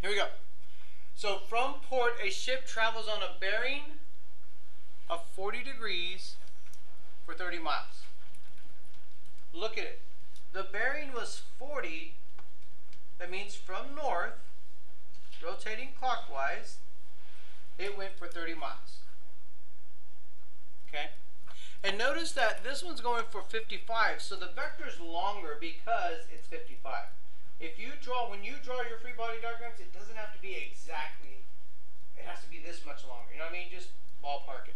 Here we go. So from port, a ship travels on a bearing of 40 degrees for 30 miles. Look at it. The bearing was 40. That means from north, rotating clockwise, it went for 30 miles. Okay? And notice that this one's going for 55, so the vector is longer because it's 55. When you draw your free body diagrams, it doesn't have to be exactly, it has to be this much longer. You know what I mean? Just ballpark it.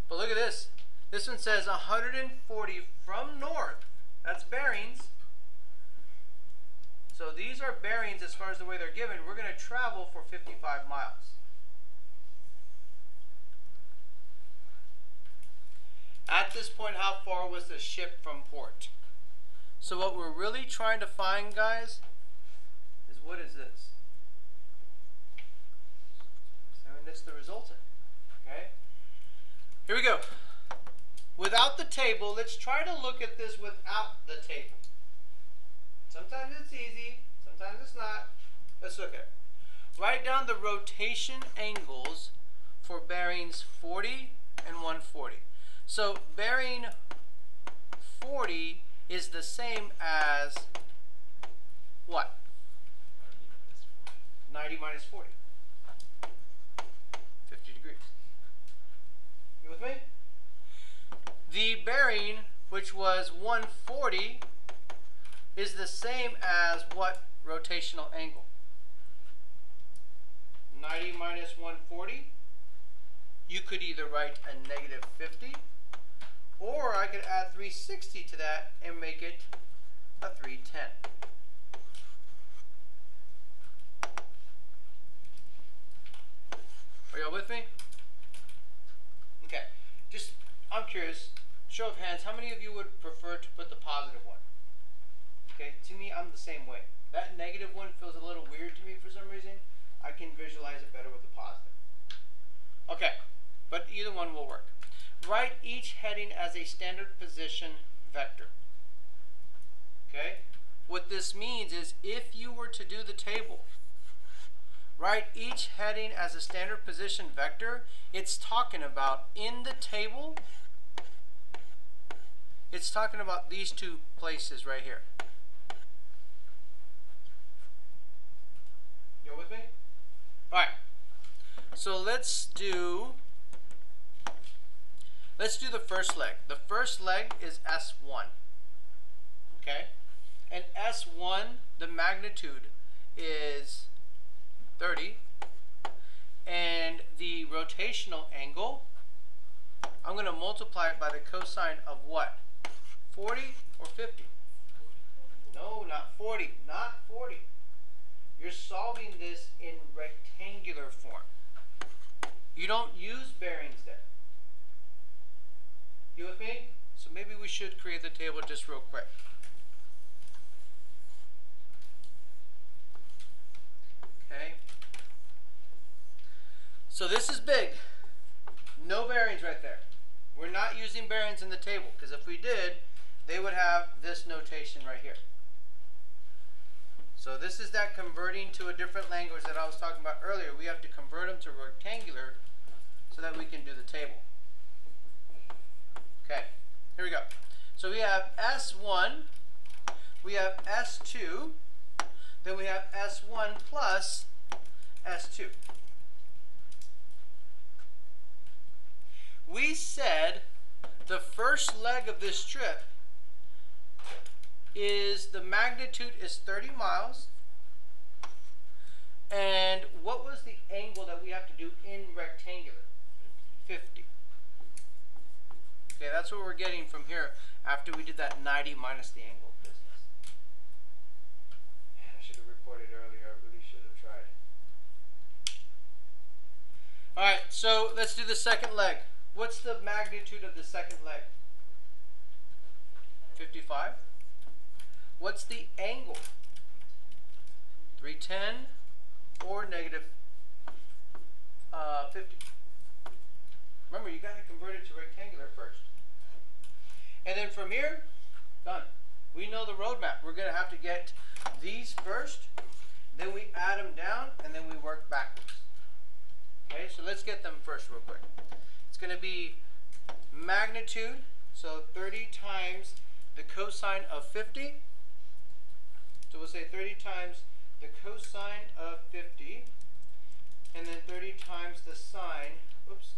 But look at this. This one says 140 from north. That's bearings. So these are bearings as far as the way they're given. We're going to travel for 55 miles. At this point, how far was the ship from port? So what we're really trying to find, guys, is what is this? And that's the resultant. Okay? Here we go. Without the table, let's try to look at this without the table. Sometimes it's easy, sometimes it's not. Let's look at it. Write down the rotation angles for bearings 40 and 140. So bearing 40 is the same as what? 90 minus 40. 50 degrees. You with me? The bearing, which was 140, is the same as what rotational angle? 90 minus 140. You could either write a negative 50, or I could add 360 to that and make it a 310. Are y'all with me? Okay. Just, I'm curious, show of hands, how many of you would prefer to put the positive one? Okay, to me, I'm the same way. That negative one feels a little weird to me for some reason. I can visualize it better with the positive. Okay, but either one will work. Write each heading as a standard position vector. Okay? What this means is if you were to do the table, write each heading as a standard position vector, it's talking about in the table, it's talking about these two places right here. You with me? All right. So let's do the first leg. The first leg is S1. Okay? And S1, the magnitude is 30. And the rotational angle, I'm going to multiply it by the cosine of what? 40 or 50? No, not 40. Not 40. You're solving this in rectangular form. You don't use bearings there. You with me? So maybe we should create the table just real quick. Okay. So this is big. No bearings right there. We're not using bearings in the table, because if we did, they would have this notation right here. So this is that converting to a different language that I was talking about earlier. We have to convert them to rectangular so that we can do the table. Okay, here we go. So we have S1, we have S2, then we have S1 plus S2. We said the first leg of this trip is the magnitude is 30 miles. And what was the angle that we have to do in rectangular? 50. Okay, that's what we're getting from here after we did that 90 minus the angle business. Man, I should have recorded earlier. I really should have tried. All right, so let's do the second leg. What's the magnitude of the second leg? 55. What's the angle? 310 or negative 50. Remember, you got to convert it to rectangular first. And then from here, done. We know the roadmap. We're going to have to get these first, then we add them down, and then we work backwards. Okay, so let's get them first real quick. It's going to be magnitude, so 30 times the cosine of 50. So we'll say 30 times the cosine of 50, and then 30 times the sine,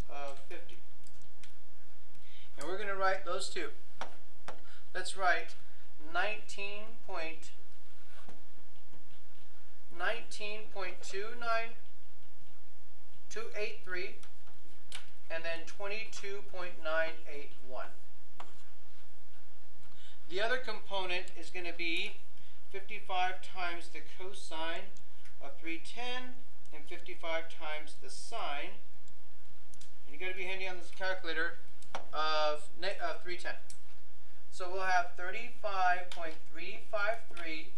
of 50. And we're going to write those two. Let's write 19.29283, and then 22.981. The other component is going to be 55 times the cosine of 310 and 55 times the sine. And you got to be handy on this calculator of 310. So we'll have 35.353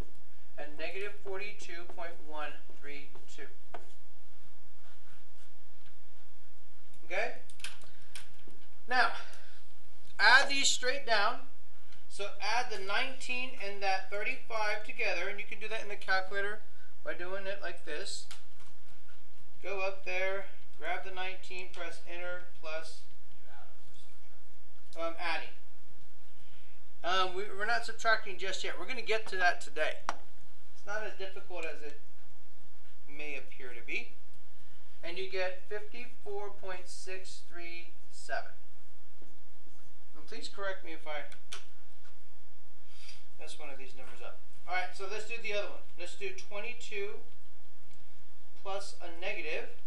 and negative 42.132. Okay? Now, add these straight down. So add the 19 and that 35 together, and you can do that in the calculator by doing it like this. Go up there, grab the 19, press enter, plus adding. We're not subtracting just yet. We're going to get to that today. It's not as difficult as it may appear to be. And you get 54.637. And please correct me if I mess one of these numbers up. All right, so let's do the other one. Let's do 22 plus a negative.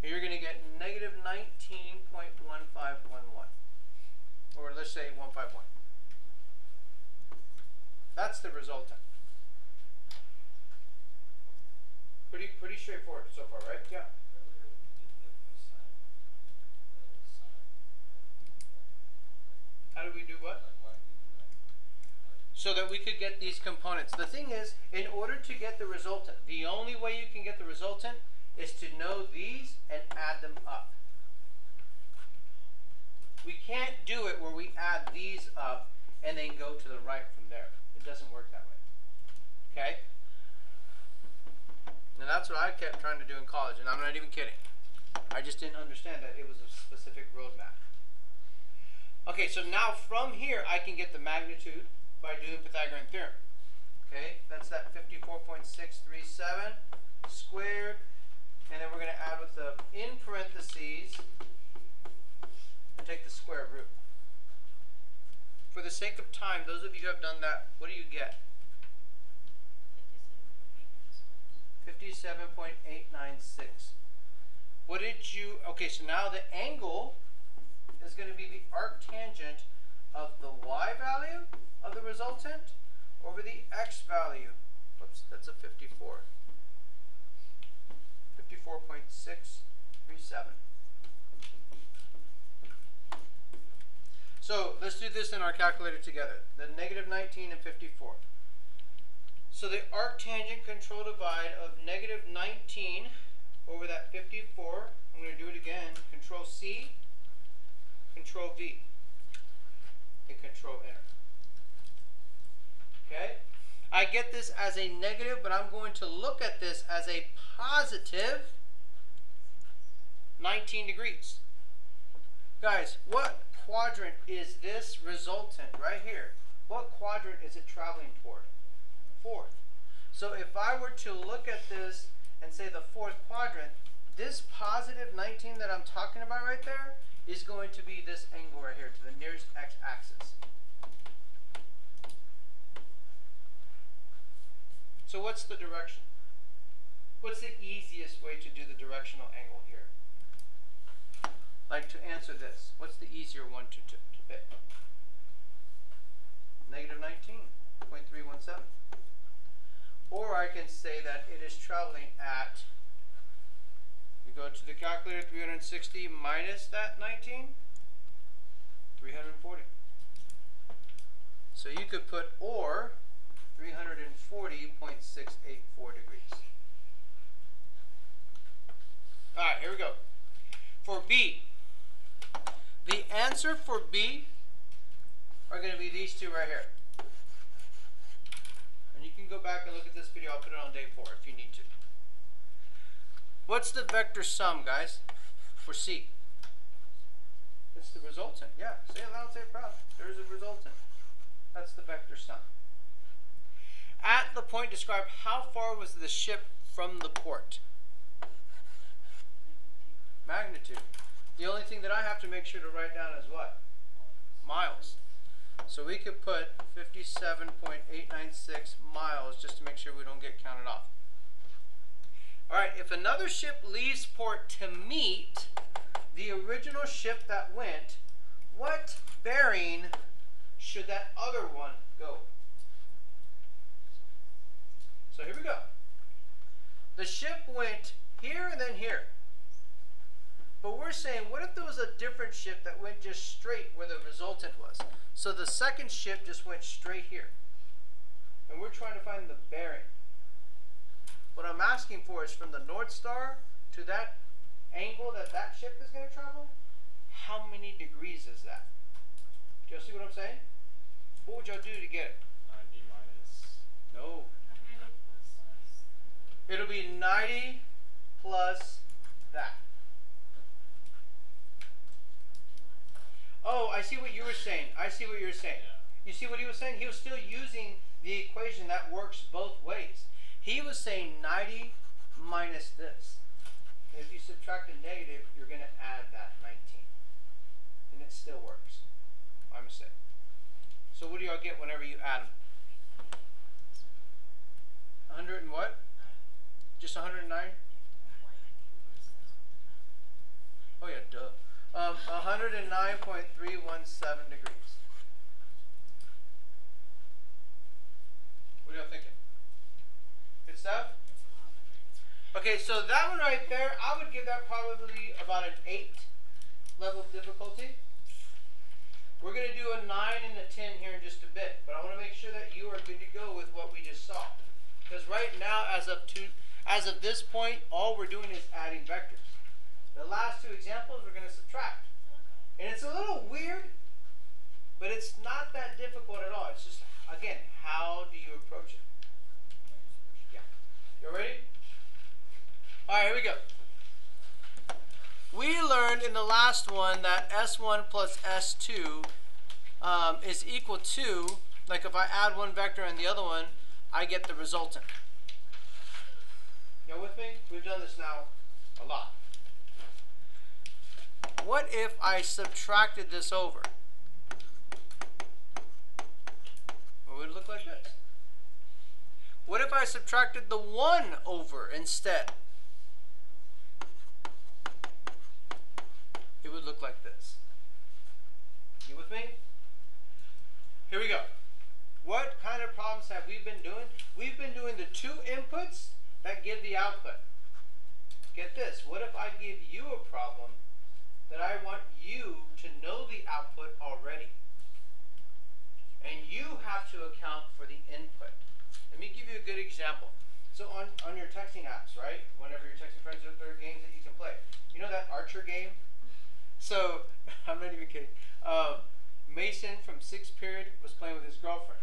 You're going to get negative 19.1511. Or let's say 151. That's the resultant. Pretty straightforward so far, right? Yeah. How do we do what? So that we could get these components. The thing is, in order to get the resultant, the only way you can get the resultant is to know these and add them up. We can't do it where we add these up and then go to the right from there. It doesn't work that way. Okay? And that's what I kept trying to do in college, and I'm not even kidding. I just didn't understand that it was a specific roadmap. Okay, so now from here I can get the magnitude by doing Pythagorean Theorem. Okay, that's that 54.637 squared, and then we're going to add with the in parentheses and take the square root. For the sake of time, those of you who have done that, what do you get? 57.896. What did you, okay, so now the angle is going to be the arctangent of the y value of the resultant over the x value. Whoops, that's a 54. 54.637. So let's do this in our calculator together. The negative 19 and 54. So the arctangent control divide of negative 19 over that 54, I'm going to do it again, control C, control V, and control enter. Okay? I get this as a negative, but I'm going to look at this as a positive 19 degrees. Guys, what quadrant is this resultant right here? What quadrant is it traveling toward? Fourth. So if I were to look at this and say the fourth quadrant, this positive 19 that I'm talking about right there is going to be this angle right here to the nearest x-axis. So what's the direction? What's the easiest way to do the directional angle here? Like to answer this, what's the easier one to pick? Negative 19.317. Or I can say that it is traveling at, you go to the calculator, 360 minus that 19, 340. So you could put or 340.684 degrees. All right, here we go. For B, the answer for B are going to be these two right here. And you can can go back and look at this video. I'll put it on day 4 if you need to. What's the vector sum, guys, for C? It's the resultant. Yeah, say it loud, say it proud. There's a resultant. That's the vector sum. At the point described, how far was the ship from the port? Magnitude. The only thing that I have to make sure to write down is what? Miles. So we could put 57.896 miles just to make sure we don't get counted off. All right, if another ship leaves port to meet the original ship that went, what bearing should that other one go? So here we go. The ship went here and then here. But we're saying, what if there was a different ship that went just straight where the resultant was? So the second ship just went straight here. And we're trying to find the bearing. What I'm asking for is from the North Star to that angle that that ship is going to travel, how many degrees is that? Do y'all see what I'm saying? What would y'all do to get it? 90 minus. No. 90 plus. It'll be 90 plus that. Oh, I see what you were saying. I see what you were saying. Yeah. You see what he was saying? He was still using the equation that works both ways. He was saying 90 minus this. And if you subtract a negative, you're going to add that 19. And it still works. My mistake. So what do y'all get whenever you add them? 100 and what? Just 109? Oh yeah, duh. 109.317 degrees. What are y'all thinking? Good stuff? Okay, so that one right there, I would give that probably about an 8 level of difficulty. We're going to do a 9 and a 10 here in just a bit, but I want to make sure that you are good to go with what we just saw. Because right now, as of this point, all we're doing is adding vectors. The last 2 examples, we're going to subtract. And it's a little weird, but it's not that difficult at all. It's just, again, how do you approach it? Yeah. You ready? All right, here we go. We learned in the last one that S1 plus S2 is equal to, like if I add one vector and the other one, I get the resultant. You with me? We've done this now a lot. What if I subtracted this over? What would it look like this? What if I subtracted the 1 over instead? It would look like this. You with me? Here we go. What kind of problems have we been doing? We've been doing the 2 inputs that give the output. Get this. What if I give you a problem that I want you to know the output already? And you have to account for the input. Let me give you a good example. So on your texting apps, right? Whenever you're texting friends, there are games that you can play. You know that Archer game? So, I'm not even kidding. Mason from 6th period was playing with his girlfriend.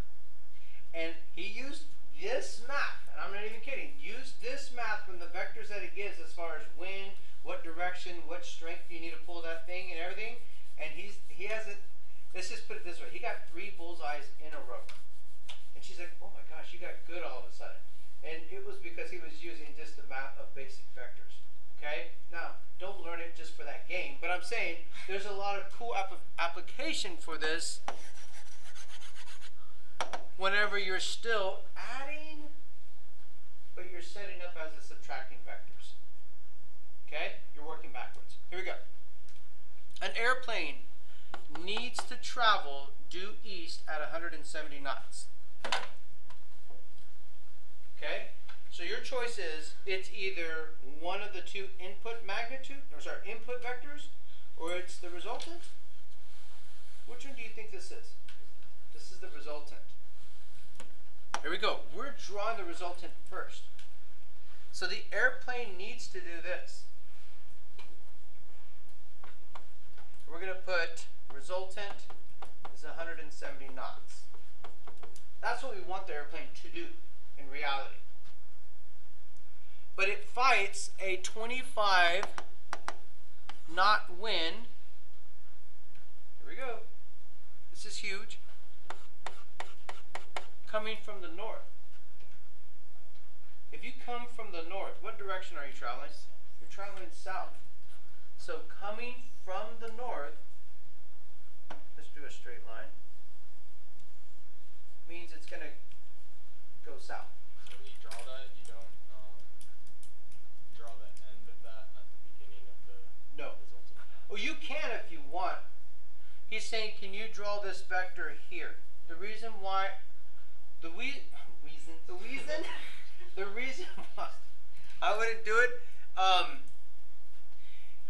And he used this math, and I'm not even kidding, used this math from the vectors that it gives as far as wind, what direction, what strength you need to pull that thing and everything. And he hasn't, let's just put it this way, he got 3 bullseyes in a row. And she's like, oh my gosh, you got good all of a sudden. And it was because he was using just the math of basic vectors. Okay? Now, don't learn it just for that game, but I'm saying there's a lot of cool application for this whenever you're still adding, but you're setting up as a subtracting vectors. Okay? You're working backwards. Here we go. An airplane needs to travel due east at 170 knots. Okay? So your choice is, it's either one of the 2 input input vectors, or it's the resultant. Which one do you think this is? This is the resultant. Here we go. We're drawing the resultant first. So the airplane needs to do this. We're going to put resultant is 170 knots. That's what we want the airplane to do. in reality. But it fights a 25 knot wind. Here we go. This is huge. Coming from the north. If you come from the north, what direction are you traveling? You're traveling south. So coming from the north, let's do a straight line, means it's going to go south. So when you draw that, you don't draw the end of that at the beginning of the resultant? Oh, you can if you want. He's saying, can you draw this vector here? The reason why, the reason why I wouldn't do it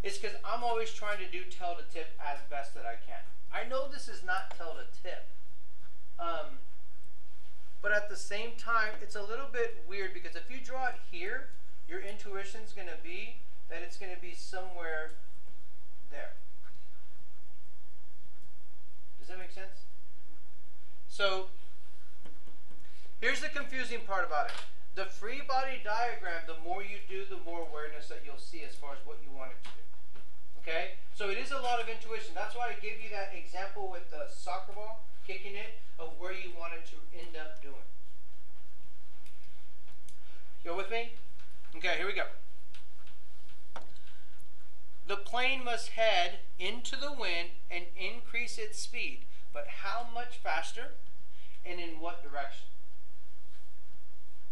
is because I'm always trying to do tail to tip as best that I can. I know this is not tail to tip, but at the same time, it's a little bit weird because if you draw it here, your intuition is going to be that it's going to be somewhere there. Does that make sense? So here's the confusing part about it. The free body diagram, the more you do, the more awareness that you'll see as far as what you want it to do. Okay? So it is a lot of intuition. That's why I gave you that example with the soccer ball, kicking it, of where you want it to end up doing. You with me? Okay, here we go. The plane must head into the wind and increase its speed. But how much faster and in what direction?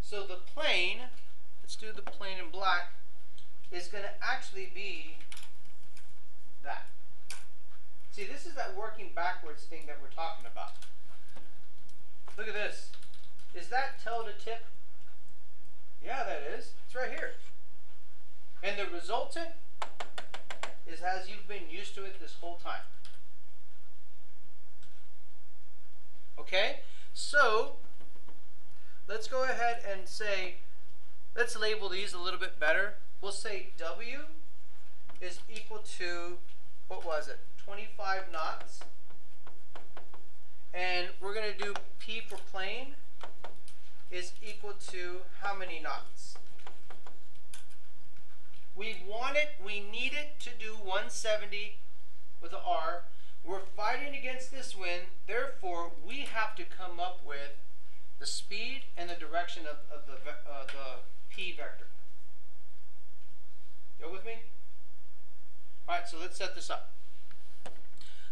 So the plane, let's do the plane in black, is going to actually be that. See, this is that working backwards thing that we're talking about. Look at this. Is that tail to tip? Yeah, that is. It's right here. And the resultant is as you've been used to it this whole time. Okay? So, let's go ahead and say, let's label these a little bit better. We'll say W is equal to, what was it, 25 knots. And we're going to do P for plane is equal to how many knots? We want it, we need it to do 170 with an R. We're fighting against this wind, therefore we have to come up with the speed and the direction of the P vector. You with me? Alright, so let's set this up.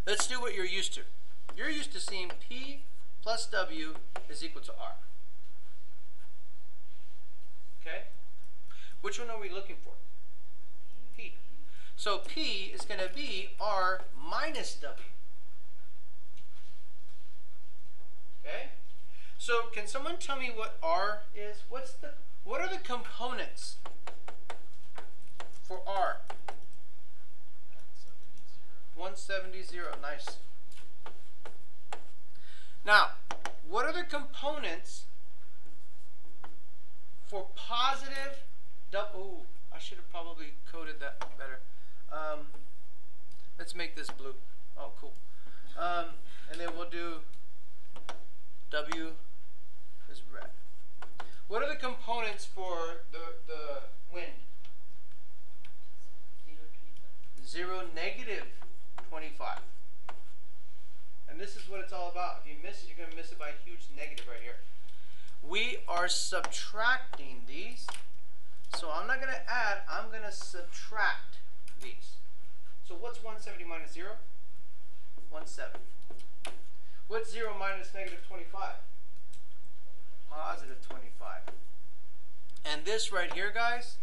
Let's do what you're used to. You're used to seeing P plus W is equal to R. Okay? Which one are we looking for? P. So P is going to be R minus W. Okay? So can someone tell me what R is? What are the components for R? 170. Nice. Now, what are the components for positive double? Oh, I should have probably coded that better. Let's make this blue. Oh, cool. And then we'll do W is red. What are the components for the wind? 0, negative 25. And this is what it's all about. If you miss it, you're going to miss it by a huge negative right here. We are subtracting these. So I'm not going to add, I'm going to subtract these. So what's 170 minus 0? 170. What's 0 minus negative 25? Positive 25. And this right here, guys,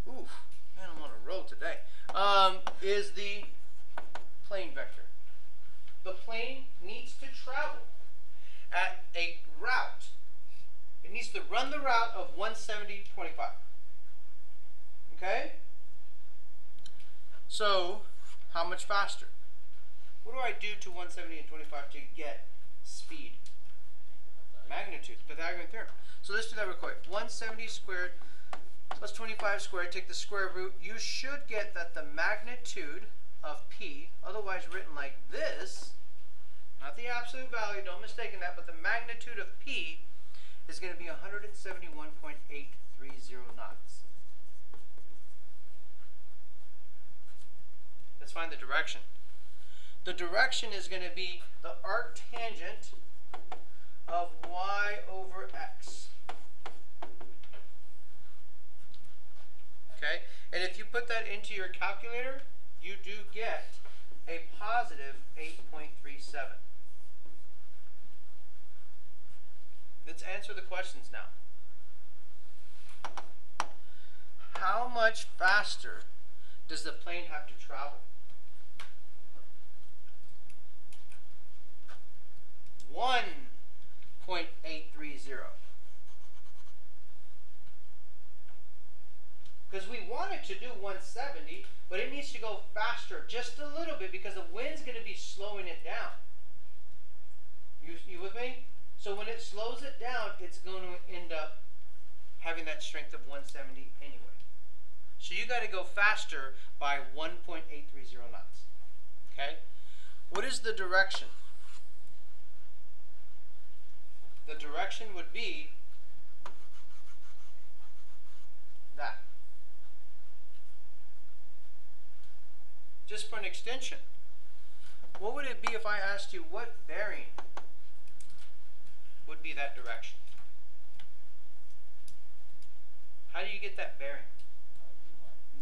oof, man, I'm on a roll today, is the plane vector. The plane needs to travel at a route. It needs to run the route of 170, 25. Okay? So, how much faster? What do I do to 170 and 25 to get speed? Magnitude, Pythagorean Theorem. So let's do that real quick. 170 squared plus 25 squared, take the square root. You should get that the magnitude of P, otherwise written like this, not the absolute value, don't mistake that, but the magnitude of P is going to be 171.830 knots. Let's find the direction. The direction is going to be the arctangent of y over x. Okay? And if you put that into your calculator, you do get a positive 8.37. Let's answer the questions now. How much faster does the plane have to travel? 1.830. Because we want it to do 170, but it needs to go faster just a little bit because the wind's going to be slowing it down. You with me? So when it slows it down, it's going to end up having that strength of 170 anyway. So you got to go faster by 1.830 knots. Okay? What is the direction? The direction would be that. Just for an extension. What would it be if I asked you what bearing would be that direction? How do you get that bearing?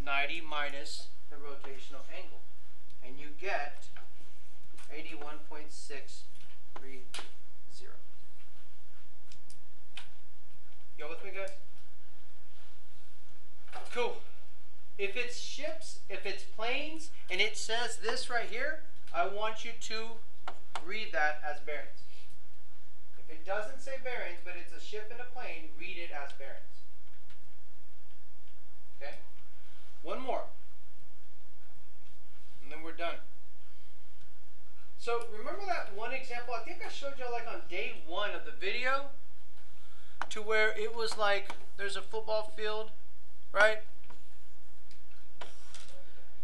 90 minus the rotational angle. And you get 81.630. Y'all with me, guys? Cool. If it's ships, if it's planes, and it says this right here, I want you to read that as bearings. If it doesn't say bearings, but it's a ship and a plane, read it as bearings. Okay? One more. And then we're done. So remember that one example, I think I showed you like on day 1 of the video, to where it was like there's a football field, right?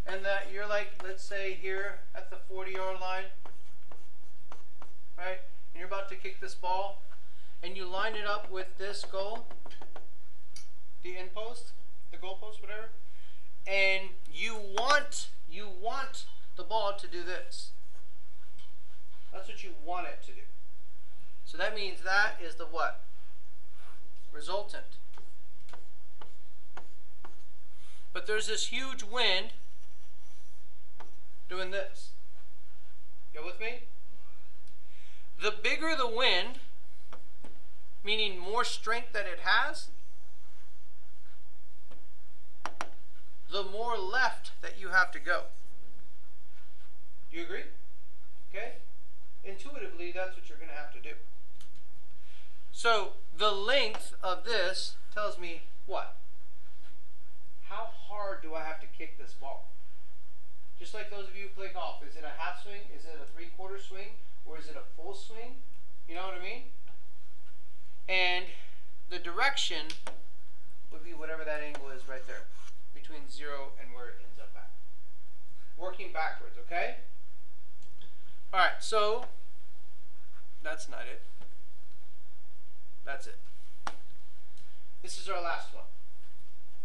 And that you're like, let's say here at the 40-yard line, right? And you're about to kick this ball, and you line it up with this goal, the end post, the goal post, whatever, and you want the ball to do this. That's what you want it to do. So that means that is the what? Resultant. But there's this huge wind doing this. You with me? The bigger the wind, meaning more strength that it has, the more left that you have to go. Do you agree? Okay? Intuitively, that's what you're going to have to do. So the length of this tells me what? How hard do I have to kick this ball? Just like those of you who play golf. Is it a half swing? Is it a 3/4 swing? Or is it a full swing? You know what I mean? And the direction would be whatever that angle is right there. Between 0 and where it ends up at. Working backwards, okay? Alright, so that's not it. That's it. This is our last one.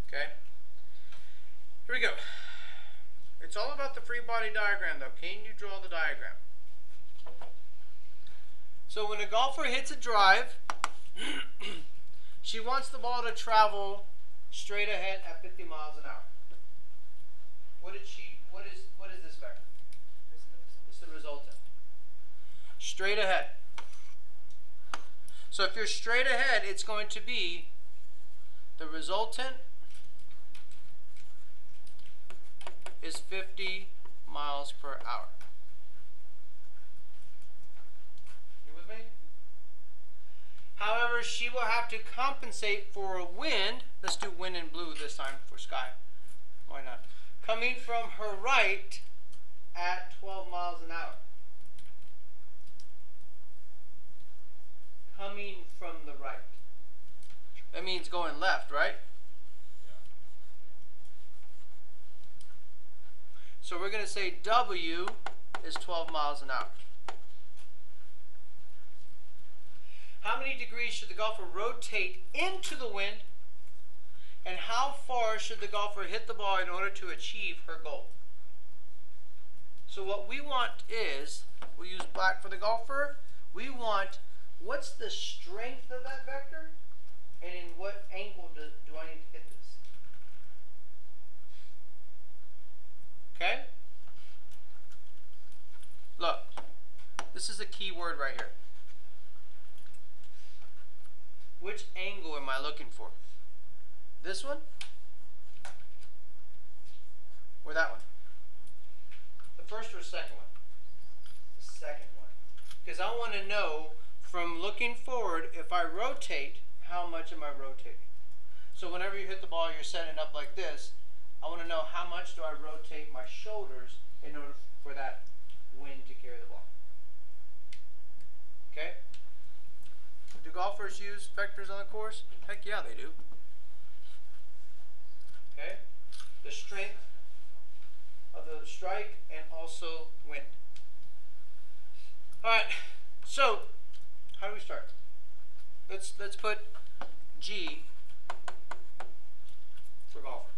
Okay? Here we go. It's all about the free body diagram though. Can you draw the diagram? So when a golfer hits a drive, she wants the ball to travel straight ahead at 50 miles an hour. What is this vector? It's the resultant. Straight ahead. So if you're straight ahead, it's going to be the resultant is 50 miles per hour. You with me? However, she will have to compensate for a wind. Let's do wind in blue this time for sky. Why not? Coming from her right at 12 miles an hour. Coming from the right. That means going left, right? So we're going to say W is 12 miles an hour. how many degrees should the golfer rotate into the wind, and how far should the golfer hit the ball in order to achieve her goal? So what we want is, we'll use black for the golfer, we want what's the strength of that vector, and in what angle do I need to hit this? Okay? Look, this is a key word right here. Which angle am I looking for? This one? Or that one? The first or second one? The second one. Because I want to know from looking forward, if I rotate, how much am I rotating? So whenever you hit the ball, you're setting up like this. I want to know how much do I rotate my shoulders in order for that wind to carry the ball. Okay? Do golfers use vectors on the course? Heck yeah, they do. Okay? The strength of the strike and also wind. All right. So, how do we start? Let's put G for golfer.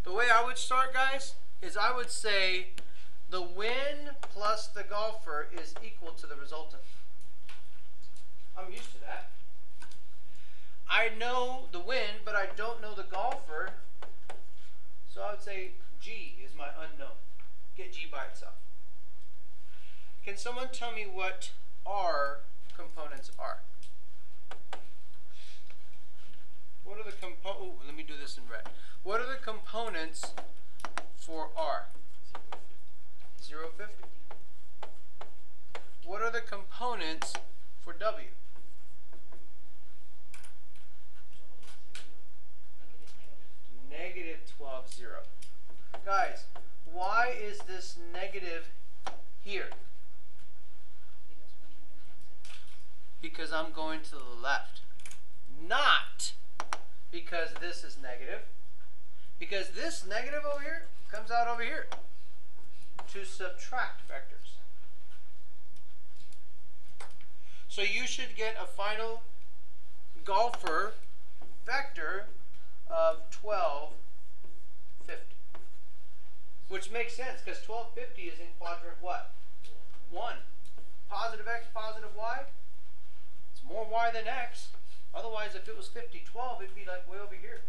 The way I would start, guys, is I would say the wind plus the golfer is equal to the resultant. I'm used to that. I know the wind, but I don't know the golfer. So I would say G is my unknown. Get G by itself. Can someone tell me what R components are? What are the components? Let me do this in red. What are the components for R? 0, 50. What are the components for W? Negative 12, 0. Guys, why is this negative here? Because I'm going to the left. Not because this is negative. Because this negative over here comes out over here to subtract vectors. So you should get a final golfer vector of 1250. Which makes sense because 1250 is in quadrant what? 1. Positive x, positive y. It's more y than x. Otherwise, if it was 50, 12, it'd be like way over here.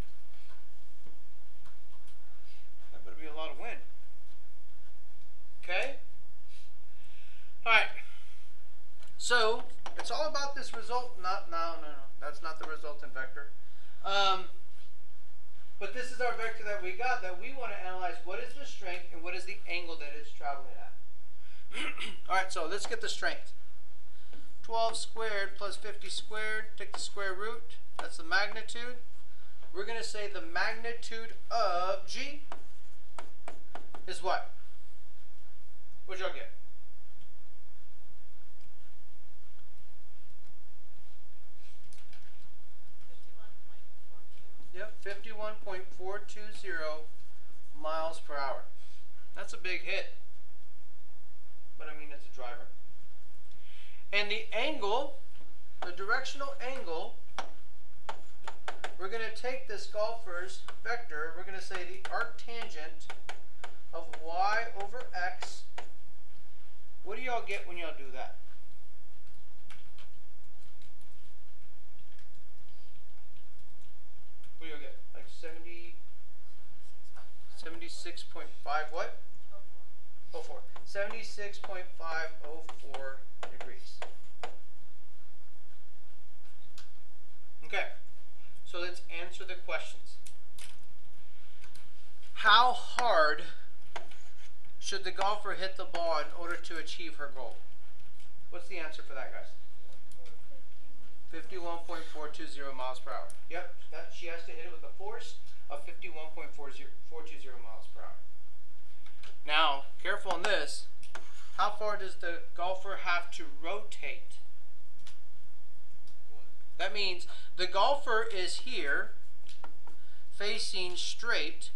That better be a lot of wind. Okay? Alright. So, it's all about this result. No. That's not the resultant vector. But this is our vector that we got that we want to analyze what is the strength and what is the angle that it's traveling at. Alright, so let's get the strength. 12 squared plus 50 squared, take the square root, that's the magnitude. We're going to say the magnitude of G is what? What'd y'all get? Yep, 51.420 miles per hour. That's a big hit. But I mean, it's a driver. And the angle, the directional angle, we're going to take this golfer's vector, we're going to say the arctangent of y over x. What do y'all get when y'all do that? What do y'all get? Like 76.5 what? 04. 76.504 degrees. Okay, so let's answer the questions. How hard should the golfer hit the ball in order to achieve her goal? What's the answer for that, guys? 51.420 miles per hour. Yep, she has to hit it with a force of 51.420 miles per hour. Now, careful on this. How far does the golfer have to rotate? That means the golfer is here, facing straight.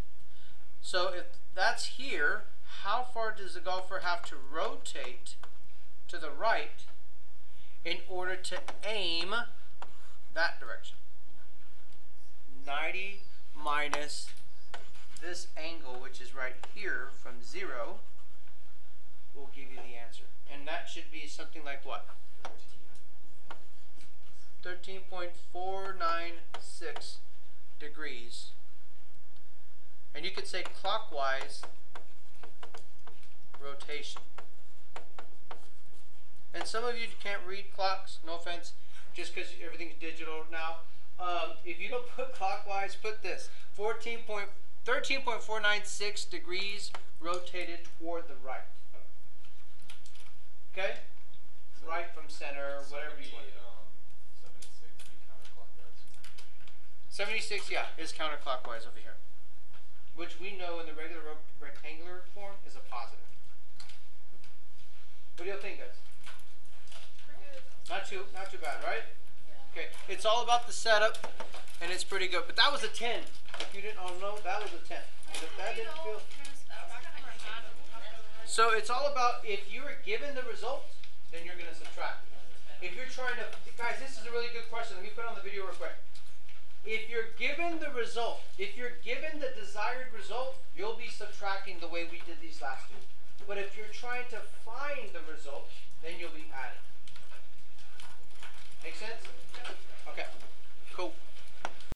So if that's here, how far does the golfer have to rotate to the right in order to aim that direction? 90 minus this angle, which is right here from 0, will give you the answer. And that should be something like what? 13.496 degrees. And you could say clockwise rotation. And some of you can't read clocks, no offense, just because everything's digital now. If you don't put clockwise, put this. 13.496 degrees rotated toward the right. Okay? So right from center, whatever you want. 76 be counterclockwise. 76, yeah, is counterclockwise over here. Which we know in the regular rectangular form is a positive. What do you think, guys? Pretty good. Not too bad, right? Yeah. Okay, it's all about the setup, and it's pretty good. But that was a 10. If you didn't all know, that was a 10. And if that didn't feel... So it's all about, if you are given the result, then you're going to subtract. If you're trying to... Guys, this is a really good question. Let me put it on the video real quick. If you're given the result, if you're given the desired result, you'll be subtracting the way we did these last two. But if you're trying to find the result, then you'll be adding. Make sense? Okay, cool.